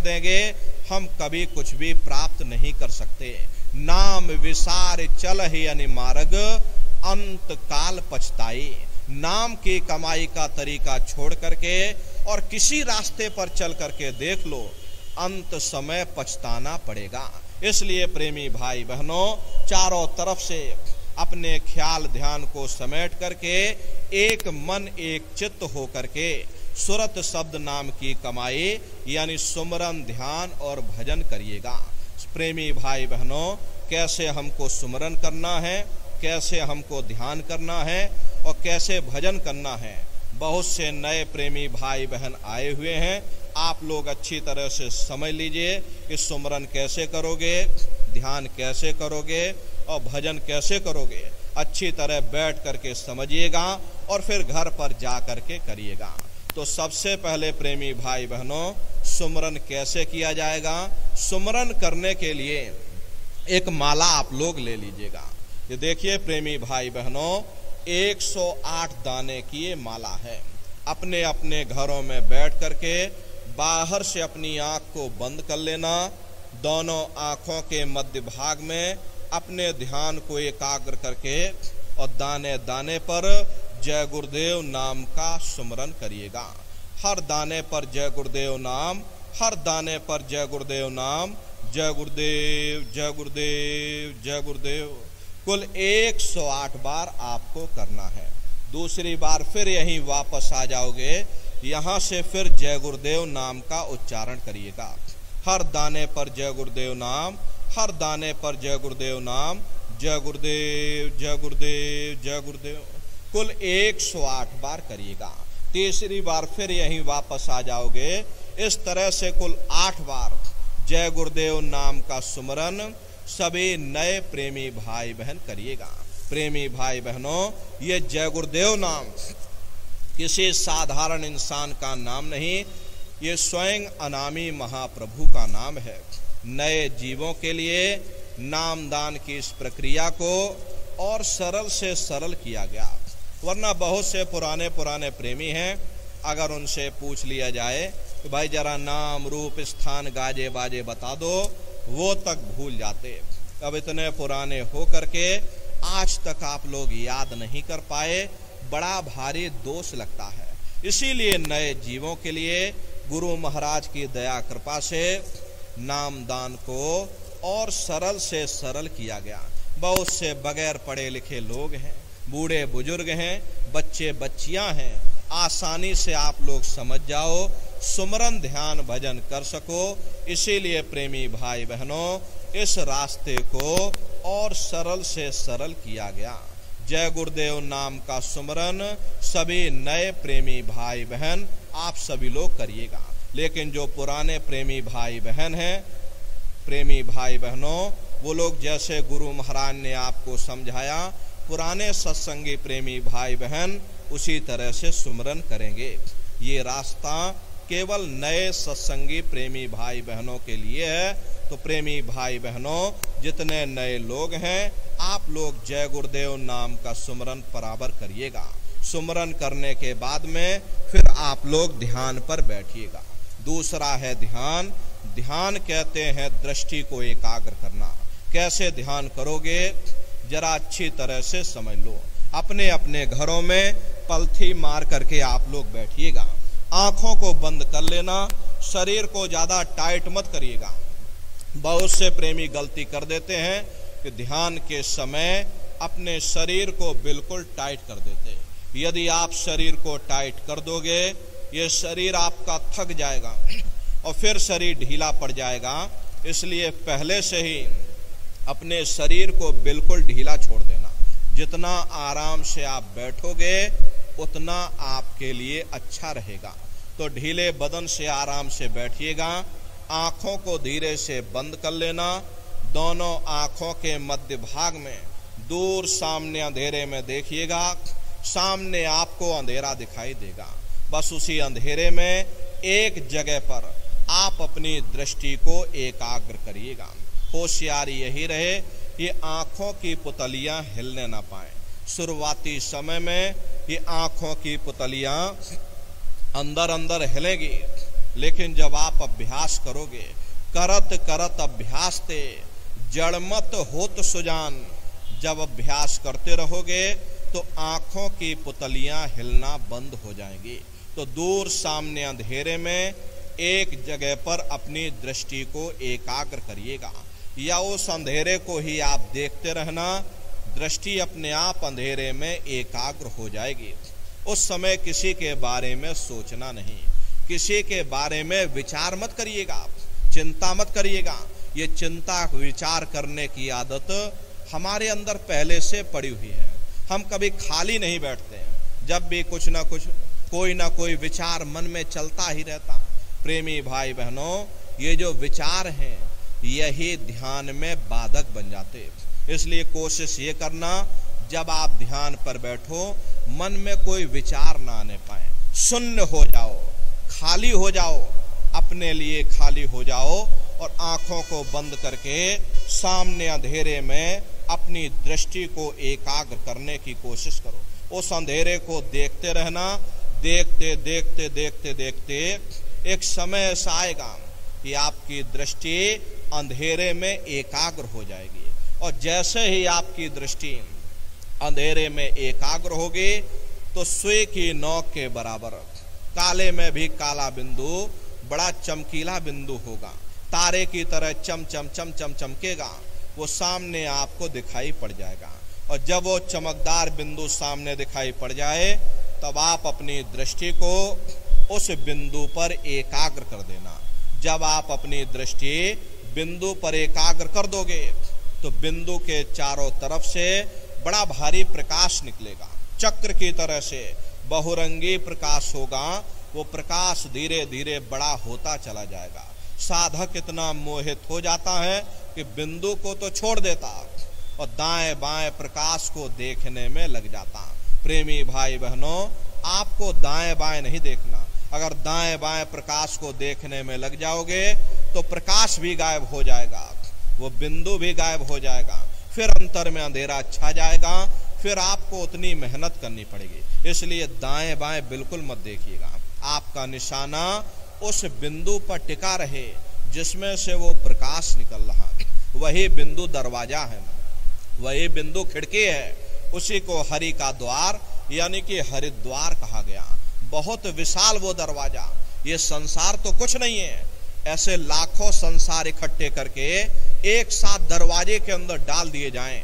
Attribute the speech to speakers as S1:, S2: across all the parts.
S1: देंगे हम कभी कुछ भी प्राप्त नहीं कर सकते। नाम विसार चल ही अनिमार्ग, अंत काल पछताई। नाम की कमाई का तरीका छोड़ करके और किसी रास्ते पर चल करके देख लो, अंत समय पछताना पड़ेगा। इसलिए प्रेमी भाई बहनों, चारों तरफ से अपने ख्याल ध्यान को समेट करके एक मन एक चित्त हो करके सुरत शब्द नाम की कमाई यानी सुमरन ध्यान और भजन करिएगा। प्रेमी भाई बहनों, कैसे हमको सुमरन करना है, कैसे हमको ध्यान करना है और कैसे भजन करना है, बहुत से नए प्रेमी भाई बहन आए हुए हैं। आप लोग अच्छी तरह से समझ लीजिए कि सुमरन कैसे करोगे, ध्यान कैसे करोगे और भजन कैसे करोगे। अच्छी तरह बैठ करके समझिएगा और फिर घर पर जा करके करिएगा। तो सबसे पहले प्रेमी भाई बहनों, सुमरन कैसे किया जाएगा? सुमरन करने के लिए एक माला आप लोग ले लीजिएगा। ये देखिए प्रेमी भाई बहनों, 108 दाने की ये माला है। अपने अपने घरों में बैठ करके बाहर से अपनी आंख को बंद कर लेना, दोनों आंखों के मध्य भाग में अपने ध्यान को एकाग्र करके और दाने दाने पर जय गुरुदेव नाम का सुमरन करिएगा। हर दाने पर जय गुरुदेव नाम, हर दाने पर जय गुरुदेव नाम, जय गुरुदेव जय गुरुदेव जय गुरुदेव, कुल 108 बार आपको करना है। दूसरी बार फिर यहीं वापस आ जाओगे, यहाँ से फिर जय गुरुदेव नाम का उच्चारण करिएगा। हर दाने पर जय गुरुदेव नाम, हर दाने पर जय गुरुदेव नाम, जय गुरुदेव जय गुरुदेव जय गुरुदेव, कुल 108 बार करिएगा। तीसरी बार फिर यहीं वापस आ जाओगे। इस तरह से कुल 8 बार जय गुरुदेव नाम का सुमरन सभी नए प्रेमी भाई बहन करिएगा। प्रेमी भाई बहनों, ये जय गुरुदेव नाम किसी साधारण इंसान का नाम नहीं, ये स्वयं अनामी महाप्रभु का नाम है। नए जीवों के लिए नामदान की इस प्रक्रिया को और सरल से सरल किया गया। वरना बहुत से पुराने पुराने प्रेमी हैं, अगर उनसे पूछ लिया जाए कि भाई जरा नाम रूप स्थान गाजे बाजे बता दो, वो तक भूल जाते। अब इतने पुराने हो करके आज तक आप लोग याद नहीं कर पाए, बड़ा भारी दोष लगता है। इसीलिए नए जीवों के लिए गुरु महाराज की दया कृपा से नामदान को और सरल से सरल किया गया। बहुत से बगैर पढ़े लिखे लोग हैं, बूढ़े बुजुर्ग हैं, बच्चे बच्चियां हैं, आसानी से आप लोग समझ जाओ, सुमरन ध्यान भजन कर सको। इसीलिए प्रेमी भाई बहनों, इस रास्ते को और सरल से सरल किया गया। जय गुरुदेव नाम का सुमरन सभी नए प्रेमी भाई बहन आप सभी लोग करिएगा। लेकिन जो पुराने प्रेमी भाई बहन हैं, प्रेमी भाई बहनों, वो लोग जैसे गुरु महाराज ने आपको समझाया, पुराने सत्संगी प्रेमी भाई बहन उसी तरह से सुमरन करेंगे। ये रास्ता केवल नए सत्संगी प्रेमी भाई बहनों के लिए है। तो प्रेमी भाई बहनों, जितने नए लोग हैं, आप लोग जय गुरुदेव नाम का सुमरन बराबर करिएगा। सुमरन करने के बाद में फिर आप लोग ध्यान पर बैठिएगा। दूसरा है ध्यान। ध्यान कहते हैं दृष्टि को एकाग्र करना। कैसे ध्यान करोगे, जरा अच्छी तरह से समझ लो। अपने अपने घरों में पलथी मार करके आप लोग बैठिएगा। आंखों को बंद कर लेना, शरीर को ज्यादा टाइट मत करिएगा। बहुत से प्रेमी गलती कर देते हैं कि ध्यान के समय अपने शरीर को बिल्कुल टाइट कर देते। यदि आप शरीर को टाइट कर दोगे, ये शरीर आपका थक जाएगा और फिर शरीर ढीला पड़ जाएगा। इसलिए पहले से ही अपने शरीर को बिल्कुल ढीला छोड़ देना। जितना आराम से आप बैठोगे उतना आपके लिए अच्छा रहेगा। तो ढीले बदन से आराम से बैठिएगा। आंखों को धीरे से बंद कर लेना। दोनों आंखों के मध्य भाग में दूर सामने अंधेरे में देखिएगा। सामने आपको अंधेरा दिखाई देगा। बस उसी अंधेरे में एक जगह पर आप अपनी दृष्टि को एकाग्र करिएगा। होशियारी यही रहे कि आंखों की पुतलियां हिलने ना पाए। शुरुआती समय में ये आंखों की पुतलियां अंदर अंदर हिलेंगी, लेकिन जब आप अभ्यास करोगे, करत करत अभ्यास ते जड़मत होत सुजान, जब अभ्यास करते रहोगे तो आंखों की पुतलियां हिलना बंद हो जाएंगी। तो दूर सामने अंधेरे में एक जगह पर अपनी दृष्टि को एकाग्र करिएगा, या उस अंधेरे को ही आप देखते रहना। दृष्टि अपने आप अंधेरे में एकाग्र हो जाएगी। उस समय किसी के बारे में सोचना नहीं, किसी के बारे में विचार मत करिएगा, चिंता मत करिएगा। ये चिंता विचार करने की आदत हमारे अंदर पहले से पड़ी हुई है। हम कभी खाली नहीं बैठते हैं, जब भी कुछ ना कुछ, कोई ना कोई विचार मन में चलता ही रहता। प्रेमी भाई बहनों, ये जो विचार हैं यही ध्यान में बाधक बन जाते। इसलिए कोशिश ये करना, जब आप ध्यान पर बैठो मन में कोई विचार ना आने पाए, शून्य हो जाओ, खाली हो जाओ, अपने लिए खाली हो जाओ और आंखों को बंद करके सामने अंधेरे में अपनी दृष्टि को एकाग्र करने की कोशिश करो। उस अंधेरे को देखते रहना। देखते देखते देखते देखते एक समय ऐसा आएगा कि आपकी दृष्टि अंधेरे में एकाग्र हो जाएगी, और जैसे ही आपकी दृष्टि अंधेरे में एकाग्र होगी तो सुई की नोक के बराबर, काले में भी काला बिंदु बड़ा चमकीला बिंदु होगा, तारे की तरह चम चम चम चम चमकेगा, वो सामने आपको दिखाई पड़ जाएगा। और जब वो चमकदार बिंदु सामने दिखाई पड़ जाए तब आप अपनी दृष्टि को उस बिंदु पर एकाग्र कर देना। जब आप अपनी दृष्टि बिंदु पर एकाग्र कर दोगे तो बिंदु के चारों तरफ से बड़ा भारी प्रकाश निकलेगा, चक्र की तरह से बहुरंगी प्रकाश होगा। वो प्रकाश धीरे धीरे बड़ा होता चला जाएगा। साधक इतना मोहित हो जाता है कि बिंदु को तो छोड़ देता और दाएं बाएं प्रकाश को देखने में लग जाता। प्रेमी भाई बहनों, आपको दाएं बाएं नहीं देखना। अगर दाएं बाएं प्रकाश को देखने में लग जाओगे तो प्रकाश भी गायब हो जाएगा, वो बिंदु भी गायब हो जाएगा, फिर अंतर में अंधेरा छा जाएगा, फिर आपको उतनी मेहनत करनी पड़ेगी। इसलिए दाएं बाएं बिल्कुल मत देखिएगा। आपका निशाना उस बिंदु पर टिका रहे जिसमें से वो प्रकाश निकल रहा। वही बिंदु दरवाजा है, वही बिंदु खिड़की है, उसी को हरि का द्वार यानी कि हरिद्वार कहा गया। बहुत विशाल वो दरवाजा। ये संसार तो कुछ नहीं है, ऐसे लाखों संसार इकट्ठे करके एक साथ दरवाजे के अंदर डाल दिए जाएं,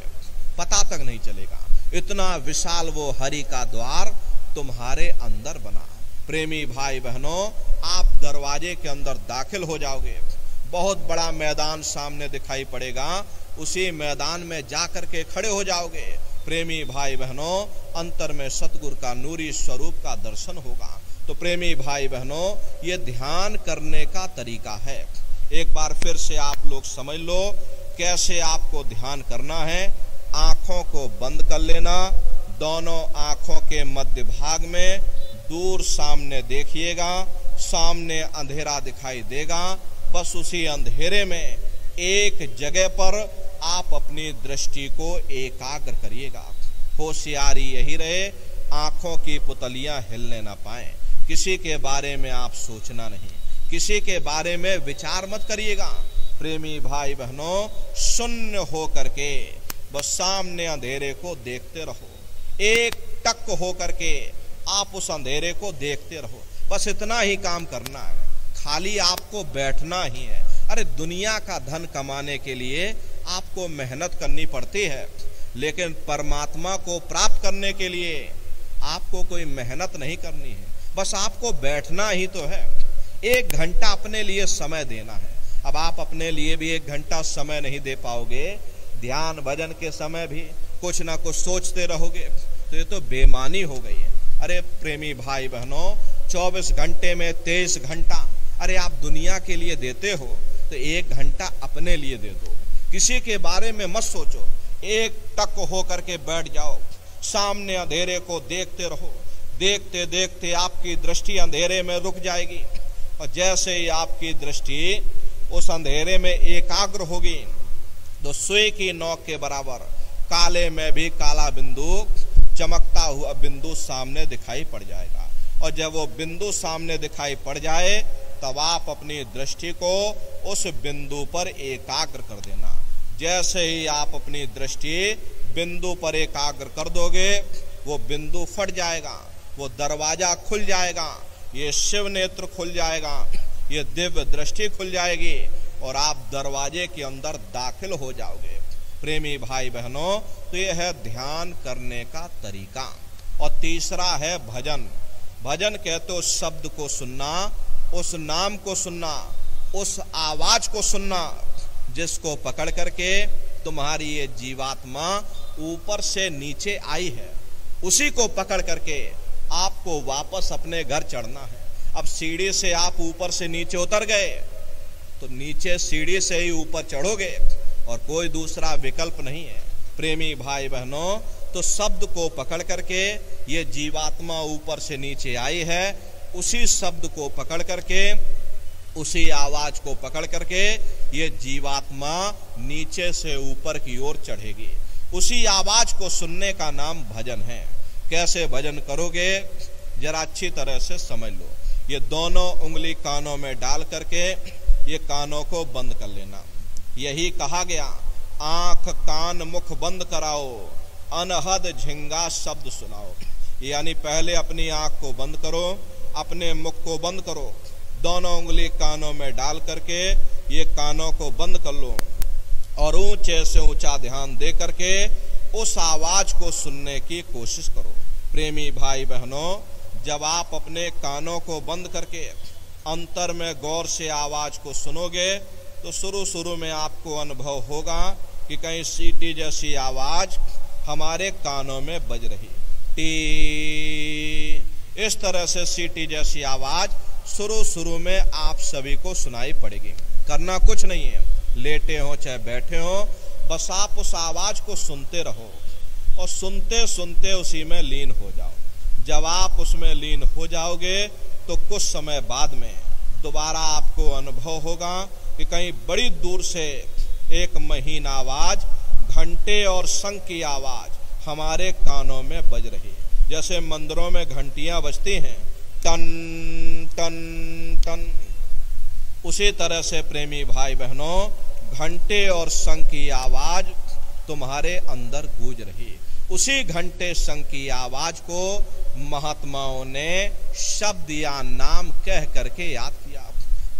S1: पता तक नहीं चलेगा। इतना विशाल वो हरि का द्वार तुम्हारे अंदर बना। प्रेमी भाई बहनों, आप दरवाजे के अंदर दाखिल हो जाओगे, बहुत बड़ा मैदान सामने दिखाई पड़ेगा, उसी मैदान में जाकर के खड़े हो जाओगे। प्रेमी भाई बहनों, अंतर में सतगुरु का नूरी स्वरूप का दर्शन होगा। तो प्रेमी भाई बहनों, ये ध्यान करने का तरीका है। एक बार फिर से आप लोग समझ लो कैसे आपको ध्यान करना है। आंखों को बंद कर लेना, दोनों आंखों के मध्य भाग में दूर सामने देखिएगा, सामने अंधेरा दिखाई देगा। बस उसी अंधेरे में एक जगह पर आप अपनी दृष्टि को एकाग्र करिएगा। होशियारी यही रहे, आंखों की पुतलियां हिलने ना पाए। किसी के बारे में आप सोचना नहीं, किसी के बारे में विचार मत करिएगा। प्रेमी भाई बहनों, शून्य हो करके बस सामने अंधेरे को देखते रहो। एक टक हो करके आप उस अंधेरे को देखते रहो। बस इतना ही काम करना है, खाली आपको बैठना ही है। अरे दुनिया का धन कमाने के लिए आपको मेहनत करनी पड़ती है, लेकिन परमात्मा को प्राप्त करने के लिए आपको कोई मेहनत नहीं करनी है, बस आपको बैठना ही तो है। 1 घंटा अपने लिए समय देना है। अब आप अपने लिए भी 1 घंटा समय नहीं दे पाओगे, ध्यान भजन के समय भी कुछ ना कुछ सोचते रहोगे, तो ये तो बेईमानी हो गई है। अरे प्रेमी भाई बहनों, 24 घंटे में 23 घंटा अरे आप दुनिया के लिए देते हो, तो 1 घंटा अपने लिए दे दो। किसी के बारे में मत सोचो, एक टक हो करके बैठ जाओ, सामने अंधेरे को देखते रहो। देखते देखते आपकी दृष्टि अंधेरे में रुक जाएगी, और जैसे ही आपकी दृष्टि उस अंधेरे में एकाग्र होगी तो सुई की नोक के बराबर काले में भी काला बिंदु, चमकता हुआ बिंदु सामने दिखाई पड़ जाएगा। और जब वो बिंदु सामने दिखाई पड़ जाए तब आप अपनी दृष्टि को उस बिंदु पर एकाग्र कर देना। जैसे ही आप अपनी दृष्टि बिंदु पर एकाग्र कर दोगे, वो बिंदु फट जाएगा, वो दरवाजा खुल जाएगा, ये शिव नेत्र खुल जाएगा, ये दिव्य दृष्टि खुल जाएगी और आप दरवाजे के अंदर दाखिल हो जाओगे। प्रेमी भाई बहनों, तो ये है ध्यान करने का तरीका। और तीसरा है भजन। भजन कहते उस शब्द को सुनना, उस नाम को सुनना, उस आवाज को सुनना जिसको पकड़ करके तुम्हारी ये जीवात्मा ऊपर से नीचे आई है। उसी को पकड़ करके आपको वापस अपने घर चढ़ना है। अब सीढ़ी से आप ऊपर से नीचे उतर गए तो नीचे सीढ़ी से ही ऊपर चढ़ोगे और कोई दूसरा विकल्प नहीं है। प्रेमी भाई बहनों, तो शब्द को पकड़ करके ये जीवात्मा ऊपर से नीचे आई है, उसी शब्द को पकड़ करके, उसी आवाज को पकड़ करके ये जीवात्मा नीचे से ऊपर की ओर चढ़ेगी। उसी आवाज को सुनने का नाम भजन है। कैसे भजन करोगे जरा अच्छी तरह से समझ लो। ये दोनों उंगली कानों में डाल करके ये कानों को बंद कर लेना। यही कहा गया, आंख कान मुख बंद कराओ, अनहद झिंगा शब्द सुनाओ। यानी पहले अपनी आंख को बंद करो, अपने मुख को बंद करो, दोनों उंगली कानों में डाल करके ये कानों को बंद कर लो और ऊंचे से ऊंचा ध्यान दे करके उस आवाज को सुनने की कोशिश करो। प्रेमी भाई बहनों, जब आप अपने कानों को बंद करके अंतर में गौर से आवाज को सुनोगे तो शुरू में आपको अनुभव होगा कि कहीं सीटी जैसी आवाज हमारे कानों में बज रही। टी, इस तरह से सीटी जैसी आवाज शुरू में आप सभी को सुनाई पड़ेगी। करना कुछ नहीं है, लेटे हो चाहे बैठे हो, बस आप उस आवाज को सुनते रहो और सुनते सुनते उसी में लीन हो जाओ। जब आप उसमें लीन हो जाओगे तो कुछ समय बाद में दोबारा आपको अनुभव होगा कि कहीं बड़ी दूर से एक महीन आवाज, घंटे और शंख की आवाज हमारे कानों में बज रही है। जैसे मंदिरों में घंटियां बजती हैं, टन टन टन, उसी तरह से प्रेमी भाई बहनों, घंटे और शंख की आवाज तुम्हारे अंदर गूंज रही। उसी घंटे शंख की आवाज को महात्माओं ने शब्द या नाम कह करके याद किया।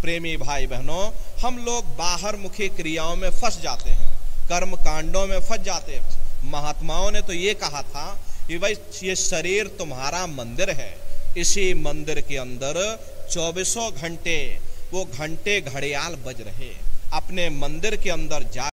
S1: प्रेमी भाई बहनों, हम लोग बाहर मुखी क्रियाओं में फंस जाते हैं, कर्म कांडों में फंस जाते हैं। महात्माओं ने तो ये कहा था कि भाई ये शरीर तुम्हारा मंदिर है, इसी मंदिर के अंदर 24 घंटे वो घंटे घड़ियाल बज रहे। अपने मंदिर के अंदर जा